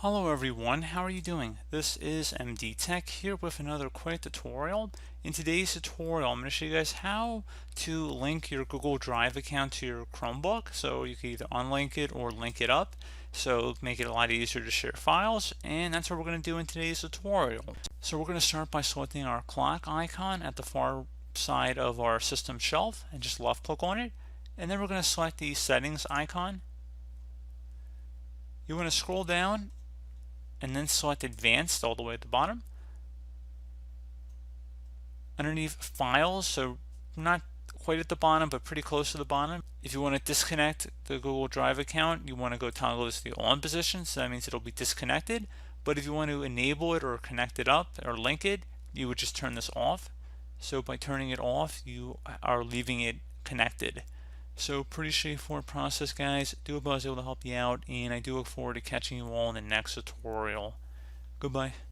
Hello everyone, how are you doing? This is MD Tech here with another quick tutorial. In today's tutorial, I'm going to show you guys how to link your Google Drive account to your Chromebook. So you can either unlink it or link it up. So make it a lot easier to share files, and that's what we're going to do in today's tutorial. So we're going to start by selecting our clock icon at the far side of our system shelf and just left click on it. And then we're going to select the settings icon. You want to scroll down and then select Advanced all the way at the bottom. Underneath Files, so not quite at the bottom, but pretty close to the bottom. If you want to disconnect the Google Drive account, you want to go toggle this to the on position, so that means it'll be disconnected. But if you want to enable it or connect it up or link it, you would just turn this off. So by turning it off, you are leaving it connected. So pretty straightforward process, guys. Do hope I was able to help you out, and I do look forward to catching you all in the next tutorial. Goodbye.